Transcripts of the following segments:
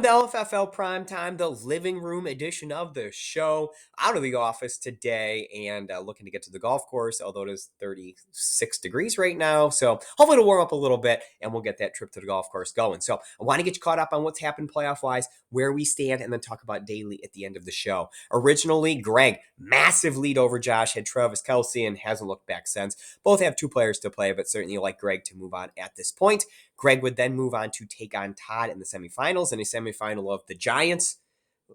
The LFFL Primetime, the living room edition of the show. Out of the office today and looking to get to the golf course, although it is 36 degrees right now. So hopefully it'll warm up a little bit and we'll get that trip to the golf course going. So I want to get you caught up on what's happened playoff wise, where we stand, and then talk about daily at the end of the show. Originally, Greg, massive lead over Josh, had Travis Kelce and hasn't looked back since. Both have two players to play, but certainly like Greg to move on at this point. Greg would then move on to take on Todd in the semifinals, in a semifinal of the Giants,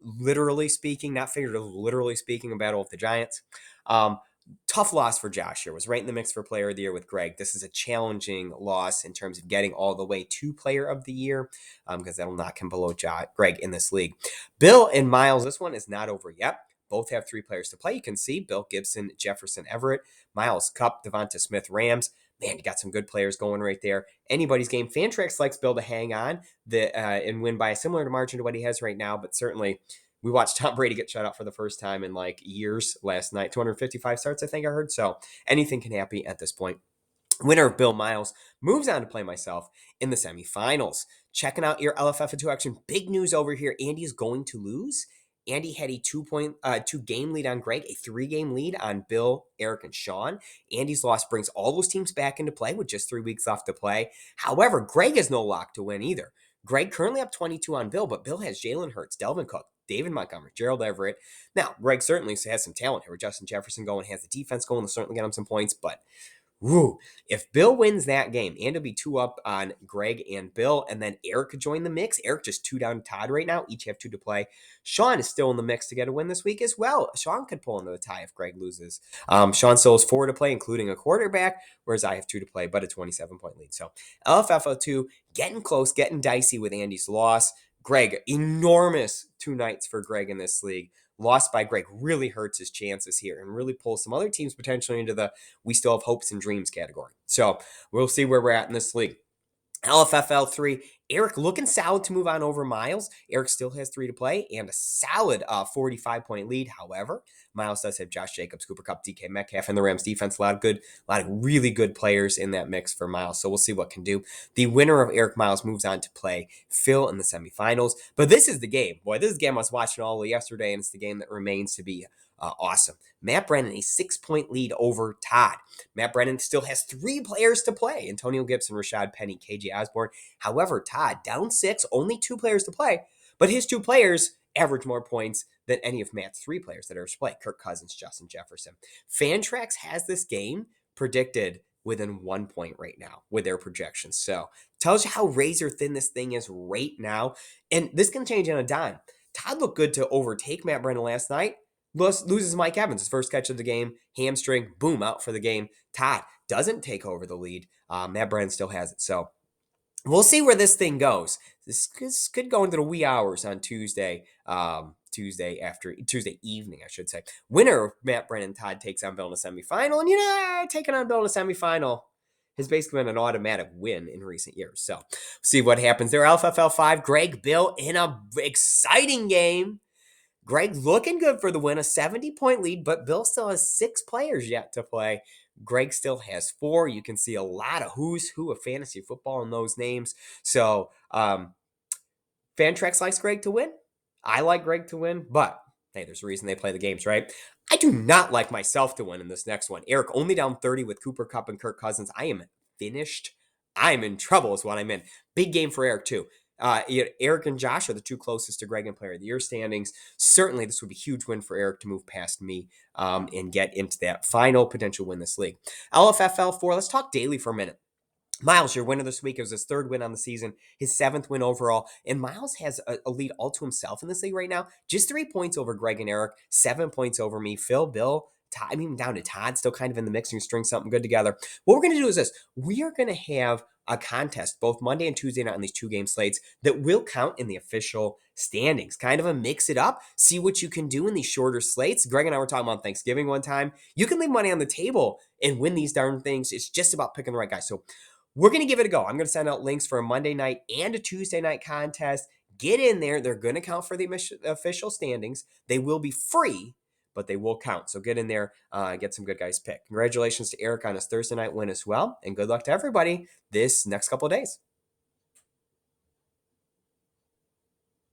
literally speaking, not figuratively, literally speaking, a battle of the Giants. Tough loss for Josh here. Was right in the mix for player of the year with Greg. This is a challenging loss in terms of getting all the way to player of the year, because that'll knock him below Greg in this league. Bill and Miles, this one is not over yet. Both have three players to play. You can see Bill Gibson, Jefferson Everett, Miles Cup, Devonta Smith, Rams. Man, you got some good players going right there. Anybody's game. Fantrax likes Bill to hang on and win by a similar margin to what he has right now, but certainly we watched Tom Brady get shut out for the first time in like years last night. 255 starts, I think I heard. So anything can happen at this point. Winner of Bill Miles moves on to play myself in the semifinals. Checking out your LFF2 action. Big news over here. Andy is going to lose. Andy had a two game lead on Greg, a 3-game lead on Bill, Eric, and Sean. Andy's loss brings all those teams back into play with just 3 weeks left to play. However, Greg is no lock to win either. Greg currently up 22 on Bill, but Bill has Jalen Hurts, Delvin Cook, David Montgomery, Gerald Everett. Now, Greg certainly has some talent here with Justin Jefferson going, has the defense going to certainly get him some points, but woo. If Bill wins that game, and it'll be 2 up on Greg and Bill, and then Eric could join the mix. Eric just 2 down Todd right now. Each have 2 to play. Sean is still in the mix to get a win this week as well. Sean could pull into the tie if Greg loses. Sean still has 4 to play, including a quarterback, whereas I have 2 to play, but a 27-point lead. So LFFO2 getting close, getting dicey with Andy's loss. Greg, enormous 2 nights for Greg in this league. Lost by Greg really hurts his chances here and really pulls some other teams potentially into the we still have hopes and dreams category. So we'll see where we're at in this league. LFFL 3, Eric looking solid to move on over Miles. Eric still has 3 to play and a solid 45-point lead. However, Miles does have Josh Jacobs, Cooper Kupp, DK Metcalf, and the Rams defense. A lot of really good players in that mix for Miles. So we'll see what can do. The winner of Eric Miles moves on to play Phil in the semifinals. But this is the game. Boy, this is the game I was watching all of yesterday, and it's the game that remains to be awesome. Matt Brennan, a 6-point lead over Todd. Matt Brennan still has 3 players to play. Antonio Gibson, Rashad Penny, KJ Osborne. However, Todd down 6, only 2 players to play, but his 2 players average more points than any of Matt's 3 players that are to play. Kirk Cousins, Justin Jefferson. Fantrax has this game predicted within 1 point right now with their projections. So tells you how razor thin this thing is right now. And this can change on a dime. Todd looked good to overtake Matt Brennan last night. Loses Mike Evans, his first catch of the game, hamstring, boom, out for the game. Todd doesn't take over the lead. Matt Brennan still has it. So we'll see where this thing goes. This could go into the wee hours on Tuesday. Tuesday evening, I should say. Winner of Matt Brennan Todd takes on Bill in the semifinal. And taking on Bill in the semifinal has basically been an automatic win in recent years. So see what happens there. LFFL 5, Greg, Bill in a exciting game. Greg looking good for the win, a 70-point lead, but Bill still has 6 players yet to play. Greg still has 4. You can see a lot of who's who of fantasy football in those names. So Fantrax likes Greg to win. I like Greg to win, but hey, there's a reason they play the games, right? I do not like myself to win in this next one. Eric only down 30 with Cooper Kupp and Kirk Cousins. I am finished. I'm in trouble is what I'm in. Big game for Eric too. Eric and Josh are the 2 closest to Greg in Player of the Year standings. Certainly, this would be a huge win for Eric to move past me and get into that final potential win this league. LFFL 4, let's talk daily for a minute. Miles, your winner this week. It was his 3rd win on the season, his 7th win overall. And Miles has a lead all to himself in this league right now. Just 3 points over Greg and Eric, 7 points over me, Phil, Bill, Todd, I mean, down to Todd, still kind of in the mix and string something good together. What we're going to do is this. We are going to have a contest both Monday and Tuesday night on these 2-game slates that will count in the official standings. Kind of a mix it up, see what you can do in these shorter slates. Greg and I were talking about Thanksgiving one time. You can leave money on the table and win these darn things. It's just about picking the right guy. So we're going to give it a go. I'm going to send out links for a Monday night and a Tuesday night contest. Get in there. They're going to count for the official standings. They will be free, but they will count. So get in there, get some good guys picked. Congratulations to Eric on his Thursday night win as well. And good luck to everybody this next couple of days.